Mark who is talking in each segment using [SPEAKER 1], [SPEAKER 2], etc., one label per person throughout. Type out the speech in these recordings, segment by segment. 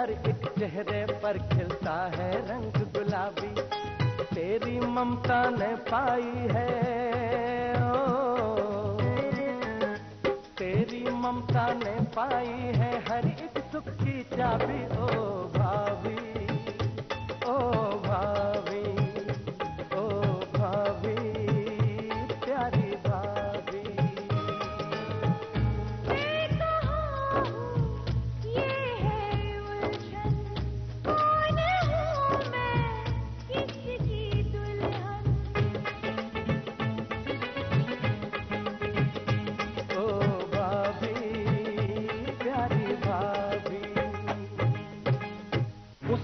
[SPEAKER 1] हर एक चेहरे पर खिलता है रंग गुलाबी, तेरी ममता ने पाई है ओ, तेरी ममता ने पाई है हर एक सुख की चाबी। ओ भाभी, ओ भाभी, ओ भाभी, प्यारी भाभी।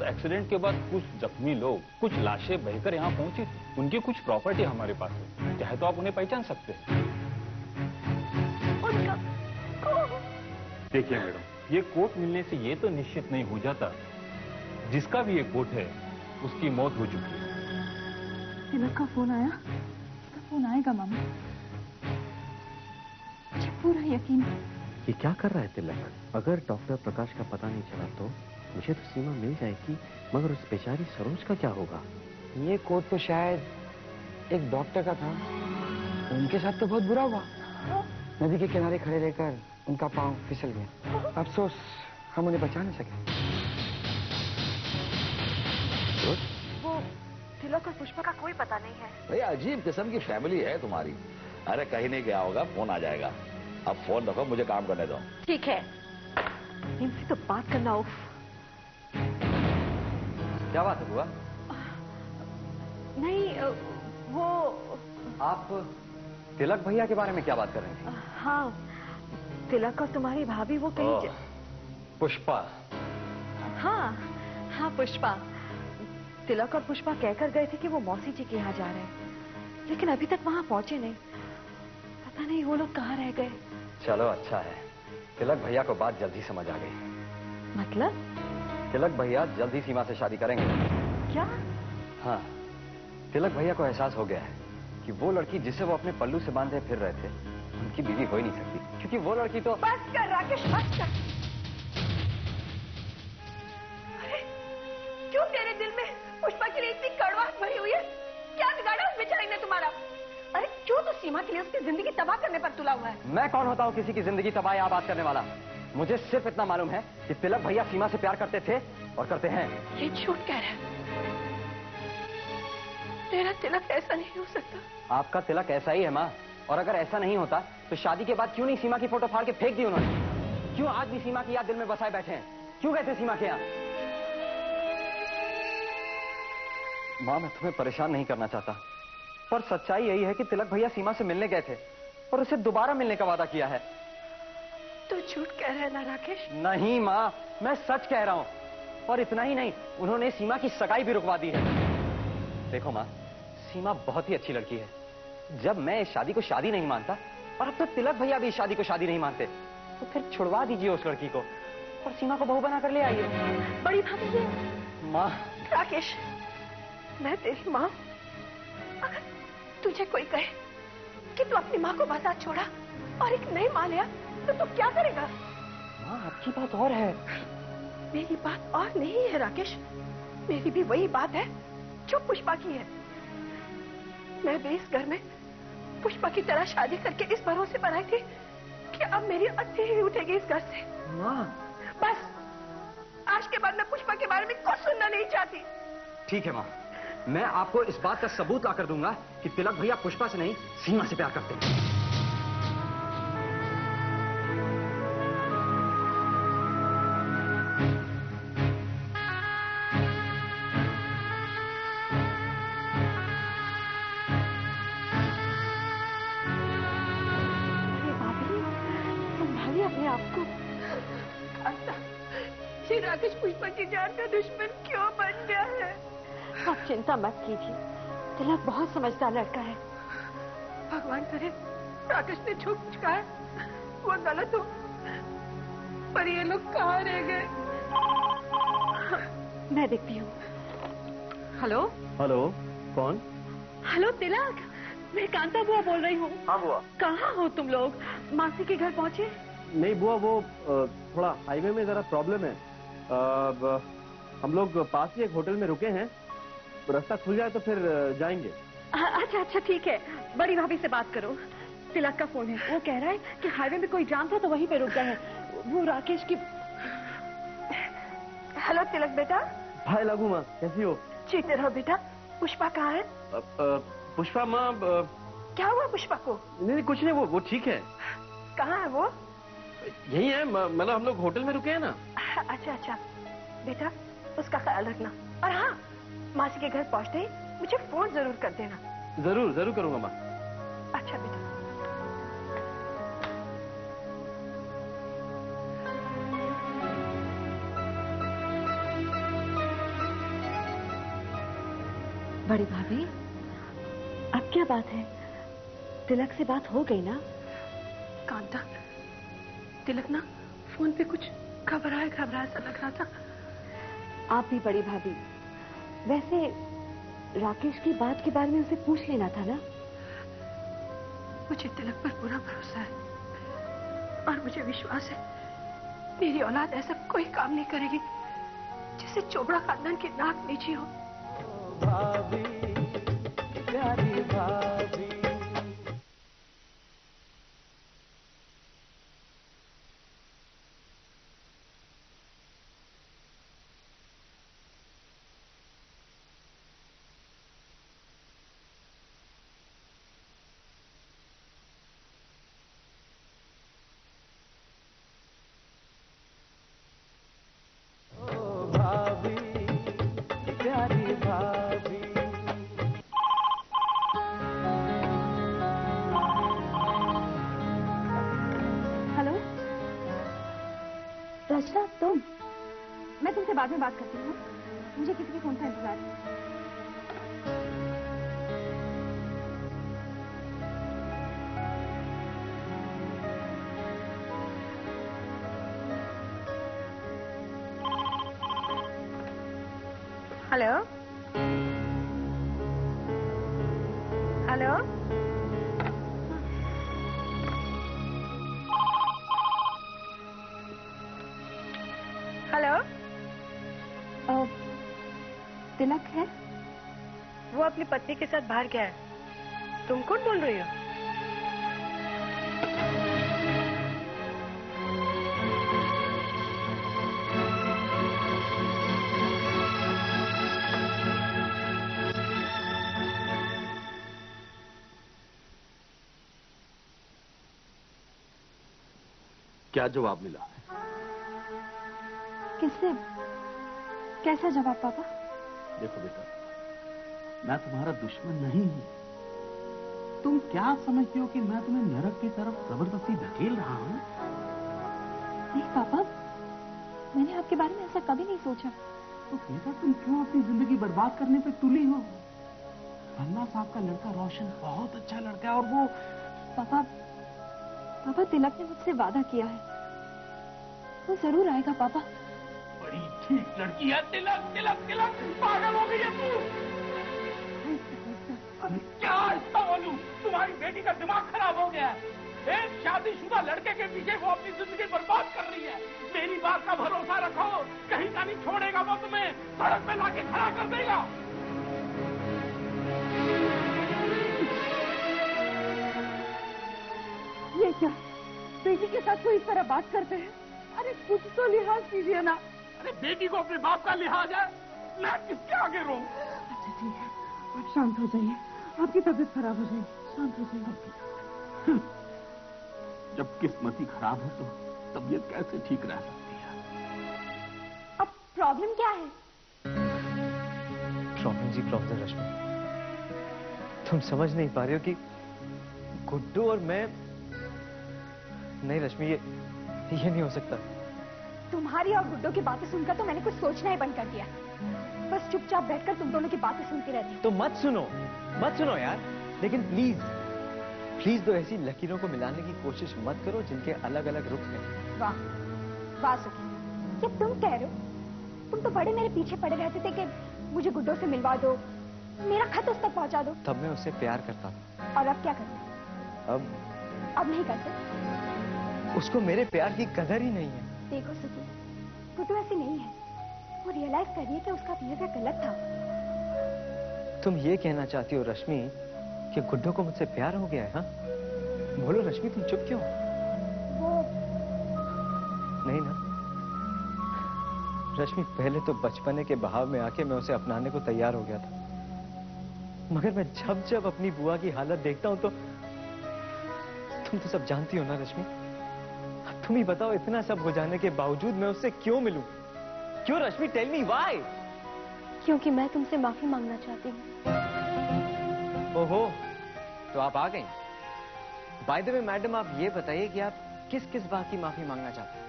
[SPEAKER 2] एक्सीडेंट के बाद कुछ जख्मी लोग, कुछ लाशें बहकर यहाँ पहुंची, उनकी कुछ प्रॉपर्टी हमारे पास है, चाहे तो आप उन्हें पहचान सकते हैं। देखिए मैडम, ये कोट मिलने से ये तो निश्चित नहीं हो जाता, जिसका भी ये कोट है उसकी मौत हो चुकी है।
[SPEAKER 3] तिलक का फोन आया? उसका फोन आएगा मामा, मुझे पूरा यकीन है।
[SPEAKER 4] ये क्या कर रहा है तिलक? अगर डॉक्टर प्रकाश का पता नहीं चला तो मुझे तो सीमा मिल जाएगी, मगर उस बेचारी सरोज का क्या होगा?
[SPEAKER 5] ये कोट तो शायद एक डॉक्टर का था, उनके साथ तो बहुत बुरा हुआ। नदी के किनारे खड़े रहकर उनका पांव फिसल गया, अफसोस हम उन्हें बचा नहीं सके।
[SPEAKER 3] वो तिलक और पुष्पा का कोई पता नहीं है।
[SPEAKER 6] भाई अजीब किस्म की फैमिली है तुम्हारी। अरे कहीं नहीं गया होगा, फोन आ जाएगा। अब फोन रखो, मुझे काम करने दो।
[SPEAKER 3] ठीक है, इनसे तो बात करना। उफ,
[SPEAKER 4] क्या बात है बुआ?
[SPEAKER 3] नहीं वो
[SPEAKER 4] आप तिलक भैया के बारे में क्या बात कर रहे हैं?
[SPEAKER 3] हाँ, तिलक और तुम्हारी भाभी वो कहीं
[SPEAKER 4] पुष्पा।
[SPEAKER 3] हाँ हाँ पुष्पा। तिलक और पुष्पा कहकर गए थे कि वो मौसी जी के यहाँ जा रहे हैं, लेकिन अभी तक वहाँ पहुंचे नहीं। पता नहीं वो लोग कहाँ रह गए।
[SPEAKER 4] चलो अच्छा है, तिलक भैया को बात जल्दी समझ आ गई।
[SPEAKER 3] मतलब?
[SPEAKER 4] तिलक भैया जल्दी सीमा से शादी करेंगे।
[SPEAKER 3] क्या?
[SPEAKER 4] हाँ, तिलक भैया को एहसास हो गया है कि वो लड़की जिसे वो अपने पल्लू से बांधे फिर रहे थे, उनकी बीवी हो ही नहीं सकती, क्योंकि वो लड़की तो...
[SPEAKER 3] बस कर राकेश, बस कर। अरे क्यों तेरे दिल में पुष्पा के लिए इतनी कड़वाहट भरी हुई है? क्या बिगाड़ा उस बेचारी ने तुम्हारा? अरे क्यों तो सीमा के लिए उसकी जिंदगी तबाह करने पर तुला हुआ है?
[SPEAKER 4] मैं कौन होता हूँ किसी की जिंदगी तबाह या आबाद करने वाला? मुझे सिर्फ इतना मालूम है कि तिलक भैया सीमा से प्यार करते थे और करते हैं।
[SPEAKER 3] ये झूठ कह रहा है। तेरा तिलक ऐसा नहीं हो सकता।
[SPEAKER 4] आपका तिलक ऐसा ही है माँ, और अगर ऐसा नहीं होता तो शादी के बाद क्यों नहीं सीमा की फोटो फाड़ के फेंक दी उन्होंने? क्यों आज भी सीमा की याद दिल में बसाए बैठे हैं? क्यों गए थे सीमा के यहाँ? माँ, मैं तुम्हें परेशान नहीं करना चाहता, पर सच्चाई यही है कि तिलक भैया सीमा से मिलने गए थे और उसे दोबारा मिलने का वादा किया है।
[SPEAKER 3] तू झूठ कह रहा है ना राकेश?
[SPEAKER 4] नहीं माँ, मैं सच कह रहा हूँ। और इतना ही नहीं, उन्होंने सीमा की सगाई भी रुकवा दी है। देखो माँ, सीमा बहुत ही अच्छी लड़की है। जब मैं इस शादी को शादी नहीं मानता, और अब तो तिलक भैया भी इस शादी को शादी नहीं मानते, तो फिर छुड़वा दीजिए उस लड़की को और सीमा को बहू बनाकर ले आइए।
[SPEAKER 3] बड़ी भाभी।
[SPEAKER 4] माँ।
[SPEAKER 3] राकेश, मैं तेरी माँ, अगर तुझे कोई कहे कि तू अपनी माँ को बाजार छोड़ा और एक नई माँ लिया, तो तू क्या करेगा?
[SPEAKER 4] माँ, आपकी बात और है।
[SPEAKER 3] मेरी बात और नहीं है राकेश, मेरी भी वही बात है जो पुष्पा की है। मैं भी इस घर में पुष्पा की तरह शादी करके इस भरोसे पर आई थी कि अब मेरी अर्थी ही उठेगी इस घर से।
[SPEAKER 4] माँ,
[SPEAKER 3] बस आज के बाद मैं पुष्पा के बारे में कुछ सुनना नहीं चाहती।
[SPEAKER 4] ठीक है माँ, मैं आपको इस बात का सबूत लाकर दूंगा कि तिलक भैया पुष्पा से नहीं, सीमा से प्यार करते हैं।
[SPEAKER 3] अपने आप को ये राकेश पुष्पा की जान का दुश्मन क्यों बन गया है? आप चिंता मत कीजिए, तिलक बहुत समझदार लड़का है। भगवान करे राकेश ने जो कुछ कहा है वो गलत हो, पर ये लोग कहाँ रह गए? मैं देखती हूँ। हेलो।
[SPEAKER 4] हेलो, कौन?
[SPEAKER 3] हेलो तिलक, मैं कांता बुआ बोल रही हूँ।
[SPEAKER 4] हाँ बुआ।
[SPEAKER 3] कहाँ हो तुम लोग? मासी के घर पहुँचे?
[SPEAKER 4] नहीं बुआ, वो थोड़ा हाईवे में जरा प्रॉब्लम है,
[SPEAKER 7] अब हम लोग पास ही एक होटल में रुके हैं, तो रास्ता खुल जाए तो फिर जाएंगे।
[SPEAKER 3] अच्छा अच्छा ठीक है, बड़ी भाभी से बात करो। तिलक का फोन है, वो कह रहा है कि हाईवे में कोई जाम था तो वहीं पे रुक गए हैं। वो राकेश की। हेलो तिलक बेटा।
[SPEAKER 7] भाई लागू माँ, कैसी हो?
[SPEAKER 3] जीते रहो बेटा। पुष्पा कहाँ है?
[SPEAKER 7] पुष्पा माँ
[SPEAKER 3] क्या हुआ पुष्पा को?
[SPEAKER 7] नहीं कुछ नहीं, वो ठीक है।
[SPEAKER 3] कहाँ है वो?
[SPEAKER 7] यही है, मतलब हम लोग होटल में रुके हैं ना।
[SPEAKER 3] अच्छा अच्छा बेटा, उसका ख्याल रखना। और हाँ, मासी के घर पहुँचते ही मुझे फोन जरूर कर देना।
[SPEAKER 7] जरूर जरूर करूंगा माँ।
[SPEAKER 3] अच्छा बेटा। बड़ी भाभी, अब क्या बात है? तिलक से बात हो गई ना? कांता, तिलक ना फोन पे कुछ घबराया सा लग रहा था। आप भी बड़ी भाभी, वैसे राकेश की बात के बारे में उसे पूछ लेना था ना। मुझे तिलक पर पूरा भरोसा है और मुझे विश्वास है मेरी औलाद ऐसा कोई काम नहीं करेगी जिससे चोपड़ा खानदान की नाक नीची हो।
[SPEAKER 1] भाभी, प्यारी भाभी।
[SPEAKER 3] रचना, तुम? मैं तुमसे बाद में बात करती हूँ, मुझे किसी के फोन का इंतजार है। Hello hello. हेलो। तिलक है? वो अपनी पत्नी के साथ बाहर गया है। तुम कौन बोल रही हो?
[SPEAKER 7] क्या जवाब मिला?
[SPEAKER 3] किससे? कैसा जवाब पापा?
[SPEAKER 6] देखो बेटा, मैं तुम्हारा दुश्मन नहीं हूं। तुम क्या समझती हो कि मैं तुम्हें नरक की तरफ जबरदस्ती धकेल रहा हूं?
[SPEAKER 3] नहीं पापा, मैंने आपके बारे में ऐसा कभी नहीं सोचा।
[SPEAKER 6] तो बेटा तुम क्यों अपनी जिंदगी बर्बाद करने पे तुली हो? अन्ना साहब का लड़का रोशन बहुत अच्छा लड़का है और वो।
[SPEAKER 3] पापा तिलक ने मुझसे वादा किया है, वो जरूर आएगा पापा।
[SPEAKER 6] बड़ी ठीक लड़की है। तिलक तिलक तिलक, पागल हो गई है तू। अरे क्या ऐसा बोलूं, तुम्हारी बेटी का दिमाग खराब हो गया है। एक शादीशुदा लड़के के पीछे वो अपनी जिंदगी बर्बाद कर रही है। मेरी बात का भरोसा रखो, कहीं का नहीं छोड़ेगा वो तुम्हें, सड़क पे लाके खड़ा कर देगा।
[SPEAKER 3] ये क्या, बेटी के साथ कोई इस तरह बात करते हैं? अरे कुछ तो लिहाज कीजिए ना।
[SPEAKER 6] अरे बेटी को अपने बाप का लिहाज है, मैं किसके आगे रहूं?
[SPEAKER 3] अच्छा ठीक है, आप शांत हो जाइए, आपकी तबीयत खराब हो जाएगी, शांत हो जाइए।
[SPEAKER 6] जब किस्मत ही खराब है तो तबीयत कैसे ठीक रह सकती है?
[SPEAKER 3] अब प्रॉब्लम क्या है?
[SPEAKER 4] प्रॉब्लम रश्मि, तुम समझ नहीं पा रहे हो कि गुड्डू और मैं। नहीं रश्मि, ये नहीं हो सकता।
[SPEAKER 3] तुम्हारी और गुड्डू की बातें सुनकर तो मैंने कुछ सोचना ही बंद कर दिया। बस चुपचाप बैठकर तुम दोनों की बातें सुनती रहती।
[SPEAKER 4] तो मत सुनो यार। लेकिन प्लीज तो ऐसी लकीरों को मिलाने की कोशिश मत करो जिनके अलग अलग रुख हैं।
[SPEAKER 3] वाह सुखी, ये तुम कह रहे हो? तुम तो बड़े मेरे पीछे पड़े रहते थे कि मुझे गुड्डू से मिलवा दो, मेरा खत उस तक पहुंचा दो।
[SPEAKER 4] तब मैं उससे प्यार करता था।
[SPEAKER 3] और अब क्या करते?
[SPEAKER 4] अब
[SPEAKER 3] नहीं करते?
[SPEAKER 4] उसको मेरे प्यार की कदर ही नहीं है।
[SPEAKER 3] देखो सुखी, गुड्डू ऐसी नहीं है। वो रियलाइज कर रही है कि उसका बिहेवियर गलत था।
[SPEAKER 4] तुम ये कहना चाहती हो रश्मि कि गुड्डू को मुझसे प्यार हो गया है? हाँ, बोलो रश्मि, तुम चुप क्यों?
[SPEAKER 3] वो
[SPEAKER 4] नहीं ना रश्मि, पहले तो बचपने के बहाव में आके मैं उसे अपनाने को तैयार हो गया था, मगर मैं जब जब अपनी बुआ की हालत देखता हूं तो तुम तो सब जानती हो ना रश्मि। अब तुम ही बताओ, इतना सब हो जाने के बावजूद मैं उससे क्यों मिलूं? क्यों रश्मि? Tell me why.
[SPEAKER 3] क्योंकि मैं तुमसे माफी मांगना चाहती हूँ।
[SPEAKER 4] ओहो, तो आप आ गई। बाय द वे मैडम, आप ये बताइए कि आप किस किस बात की माफी मांगना चाहते हैं?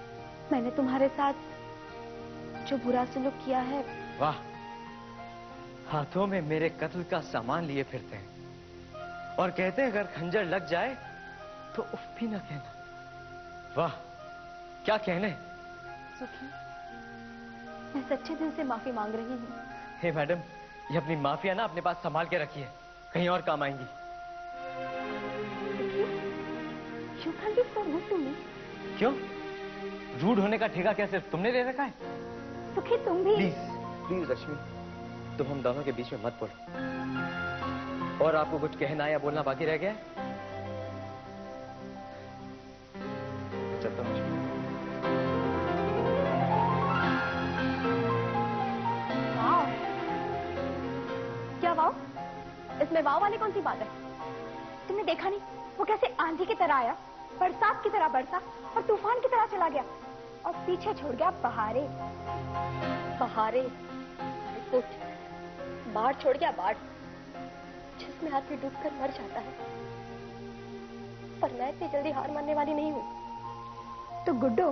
[SPEAKER 3] मैंने तुम्हारे साथ जो बुरा सलूक किया है।
[SPEAKER 4] वाह, हाथों में मेरे कत्ल का सामान लिए फिरते हैं और कहते हैं अगर खंजर लग जाए तो उफ भी ना कहना। वाह, क्या कहने।
[SPEAKER 3] सुखी, मैं सच्चे दिल से माफी मांग रही हूँ।
[SPEAKER 4] हे मैडम, ये अपनी माफिया ना अपने पास संभाल के रखिए, कहीं और काम आएंगी।
[SPEAKER 3] You can't be so rude to me.
[SPEAKER 4] क्यों? रूड होने का ठेका क्या सिर्फ तुमने ले रखा है?
[SPEAKER 3] सुखी, तुम भी।
[SPEAKER 4] प्लीज प्लीज रश्मि, तुम हम दोनों के बीच में मत बोलो। और आपको कुछ कहना या बोलना बाकी रह गया है? चलता हूं रश्मि।
[SPEAKER 3] वाव, क्या वाव? इसमें वाव वाली कौन सी बात है? तुमने देखा नहीं वो कैसे आंधी की तरह आया, बरसात की तरह बरसा और तूफान की तरह चला गया और पीछे छोड़ गया बहारे। बहारे, कुछ बाढ़ छोड़ गया, बाढ़ जिसमें आदमी डूबकर मर जाता है। पर मैं इतनी जल्दी हार मानने वाली नहीं हूँ। तो गुड्डो,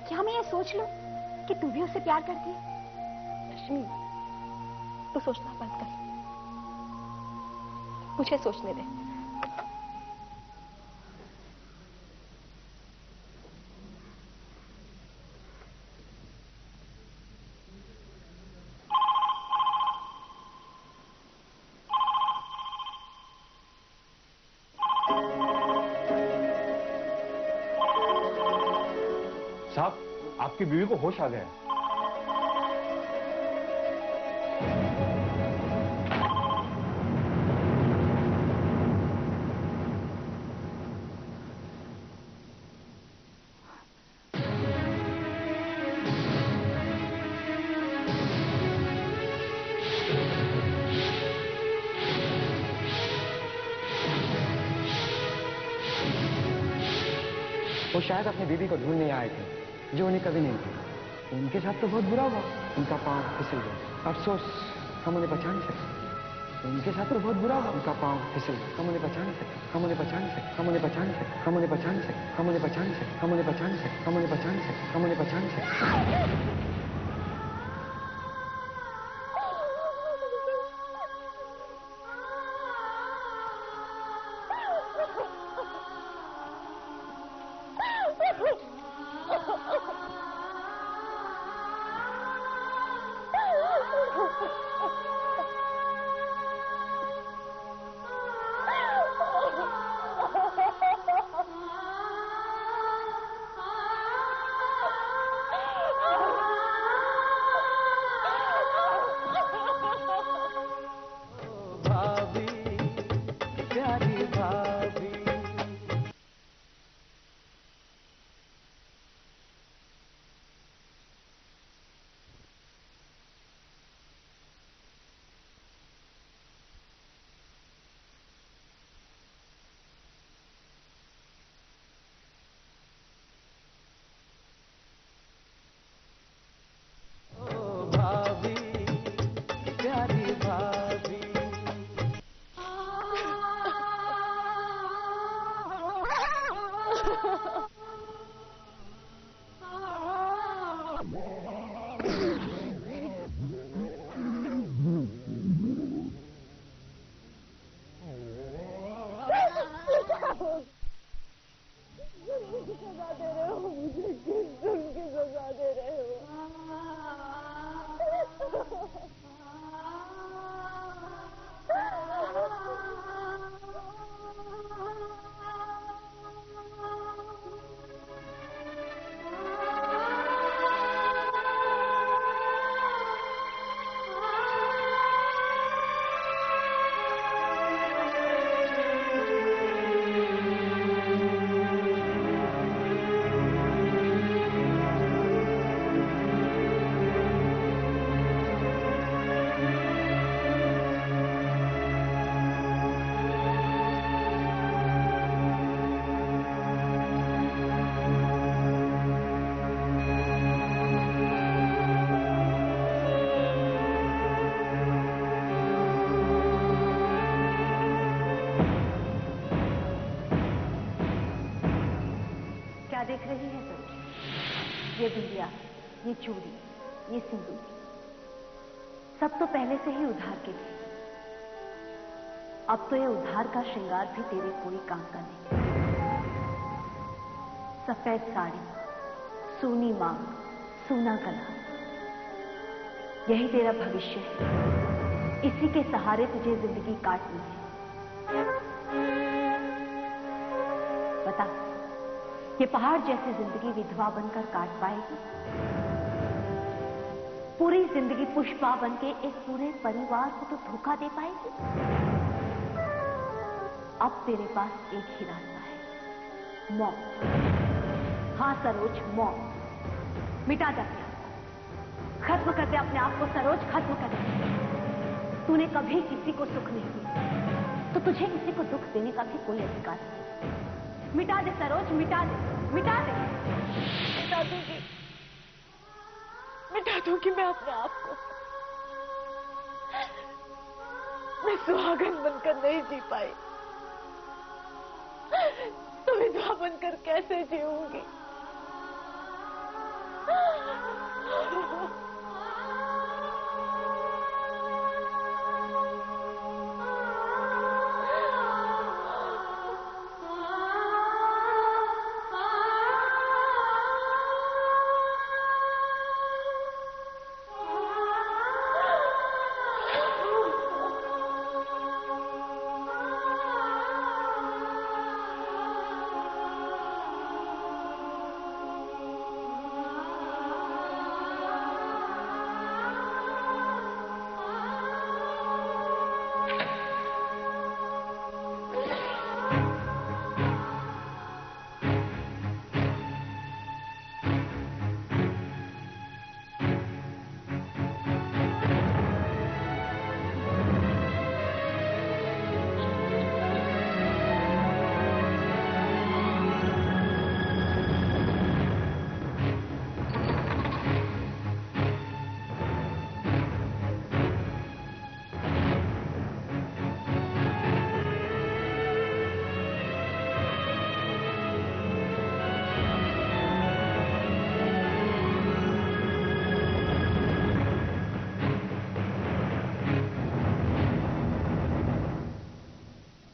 [SPEAKER 3] क्या मैं ये सोच लूं कि तू भी उससे प्यार करती है? रश्मि, तू सोचना बंद कर, मुझे सोचने दे।
[SPEAKER 2] साहब, आपकी बीवी को होश आ गया है।
[SPEAKER 5] वो शायद अपनी बीवी को ढूंढने आए थे, जो उन्हें कभी नहीं थी। उनके साथ तो बहुत बुरा हुआ, उनका पांव फिसल गया। अफसोस, हम उन्हें पहचान नहीं सकते। उनके साथ तो बहुत बुरा हुआ, उनका पांव फिसल गया। हम उन्हें पहचान नहीं सकते, हम उन्हें पहचान नहीं सकते, हम उन्हें पहचान नहीं सकते, हम उन्हें पहचान नहीं सकते, हम उन्हें पहचान नहीं सकते, हम उन्हें पहचान नहीं सकते, हम उन्हें पहचान नहीं सकते, हम उन्हें पहचान नहीं सकते।
[SPEAKER 3] बिंदिया, ये चूड़ी, ये सिंदूर सब तो पहले से ही उधार के थे। अब तो ये उधार का श्रृंगार भी तेरे कोई काम का नहीं। सफेद साड़ी, सोनी मांग, सोना गला, यही तेरा भविष्य है। इसी के सहारे तुझे जिंदगी काटनी है। बता, ये पहाड़ जैसी जिंदगी विधवा बनकर काट पाएगी? पूरी जिंदगी पुष्पा बनके एक पूरे परिवार को तो धोखा दे पाएगी? अब तेरे पास एक ही रास्ता है, मौत। हाँ सरोज, मौत। मिटा दे अपने आप को, खत्म कर दे अपने आप को सरोज, खत्म कर दे। तूने कभी किसी को सुख नहीं दिया, तो तुझे किसी को दुख देने का भी कोई अधिकार नहीं। मिटा दे सरोज, मिटा दे, मिटा दे। मिटा दूंगी, मिटा दूंगी मैं अपने आप को। मैं सुहागन बनकर नहीं जी पाई, तो विधवा बनकर कैसे जीऊंगी?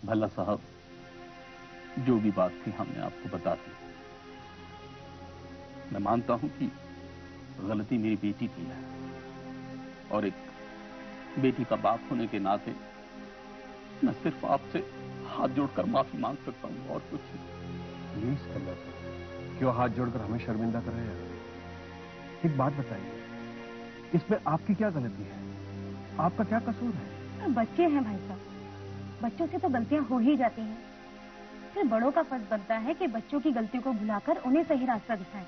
[SPEAKER 6] भल्ला साहब, जो भी बात थी हमने आपको बता दी। मैं मानता हूं कि गलती मेरी बेटी की है, और एक बेटी का बाप होने के नाते मैं सिर्फ आपसे हाथ जोड़कर माफी मांग सकता हूं, और कुछ नहीं।
[SPEAKER 7] प्लीज भल्ला साहब, क्यों हाथ जोड़कर हमें शर्मिंदा कर रहे हैं? एक बात बताइए, इसमें आपकी क्या गलती है? आपका क्या कसूर है?
[SPEAKER 8] बच्चे हैं भाई साहब, बच्चों से तो गलतियां हो ही जाती हैं। फिर बड़ों का फर्ज बनता है कि बच्चों की गलतियों को भुलाकर उन्हें सही रास्ता दिखाएं।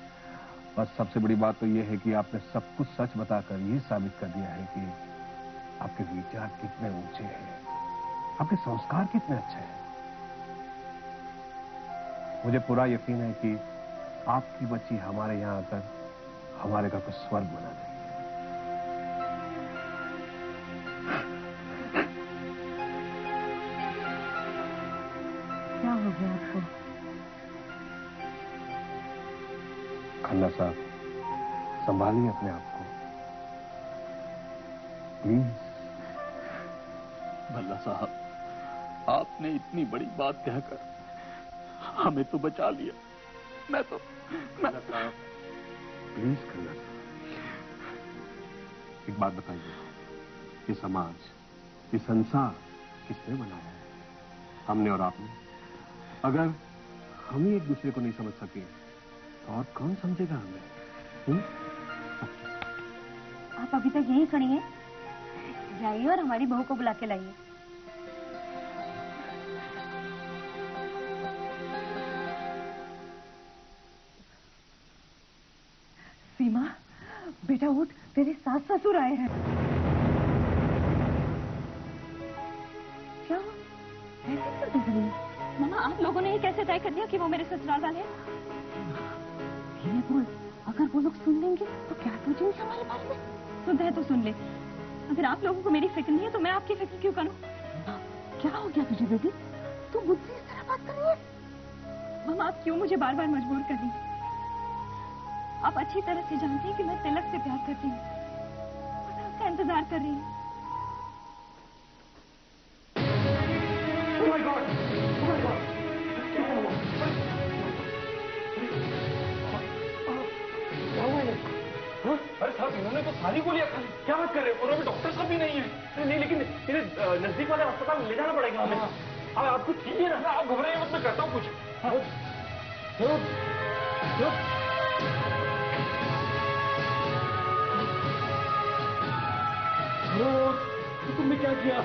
[SPEAKER 7] बस सबसे बड़ी बात तो यह है कि आपने सब कुछ सच बताकर ये साबित कर दिया है कि आपके विचार कितने ऊंचे हैं, आपके संस्कार कितने अच्छे हैं। मुझे पूरा यकीन है कि आपकी बच्ची हमारे यहाँ आकर हमारे घर को स्वर्ग बना देगी।
[SPEAKER 8] क्या हो गया आपको?
[SPEAKER 7] खन्ना साहब, संभालिए अपने आप को प्लीज।
[SPEAKER 6] भल्ला साहब, आपने इतनी बड़ी बात कहकर हमें तो बचा लिया। मैं
[SPEAKER 7] खन्ना साहब प्लीज, खन्ना साहब एक बात बताइए, ये समाज, ये संसार किसने बनाया है? हमने और आपने। अगर हम ही एक दूसरे को नहीं समझ सके तो और कौन समझेगा हमें?
[SPEAKER 8] आप अभी तक यहीं खड़ी हैं? जाइए और हमारी बहू को बुला के लाइए। सीमा, बेटा उठ, तेरे सास ससुर आए हैं। क्या ऐसे क्यों देख रही है?
[SPEAKER 3] मामा, आप लोगों ने ही कैसे तय कर दिया कि वो मेरे ससुराल वाले हैं?
[SPEAKER 8] धीरे बोल, अगर वो लोग सुन लेंगे तो क्या सोचेंगे हमारे बारे में?
[SPEAKER 3] सुनते हैं तो सुन ले। अगर आप लोगों को मेरी फिक्र नहीं है तो मैं आपकी फिक्र क्यों करूं?
[SPEAKER 8] क्या हो गया तुझे बेटी? तू मुझसे इस तरह बात कर रही है?
[SPEAKER 3] मामा, आप क्यों मुझे बार बार मजबूर कर रही हैं?
[SPEAKER 8] आप अच्छी तरह से जानते हैं कि मैं तिलक से प्यार करती हूँ और मैं उसका इंतजार कर रही हूँ।
[SPEAKER 5] Oh my God! Oh my God! क्या हुआ है? हाँ?
[SPEAKER 2] अरे साहब इन्होंने तो सारी गोलियां खा ली। क्या बात कर रहे हो? और अभी डॉक्टर साहब भी नहीं है। नहीं लेकिन इन्हें नजदीक वाले अस्पताल में ले जाना पड़ेगा हमें। अब आप कुछ कीजिए ना। आप घबराइए मत, मैं करता हूँ कुछ। तुमने क्या किया?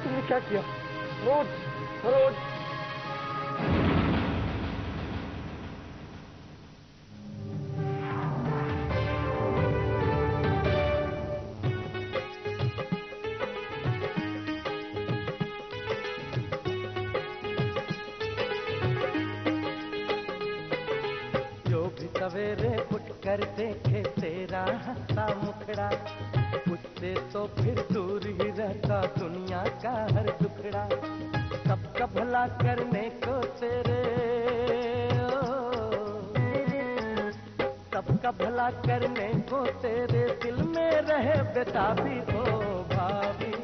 [SPEAKER 2] तुमने क्या किया? रोज रोज
[SPEAKER 1] सवेरे उठकर देखे तेरा हंसा मुखड़ा, उससे तो फिर दूर ही रहता दुनिया का हर टुकड़ा। सबका भला करने को तेरे सबका भला करने को तेरे दिल में रहे बेताबी ओ भाभी।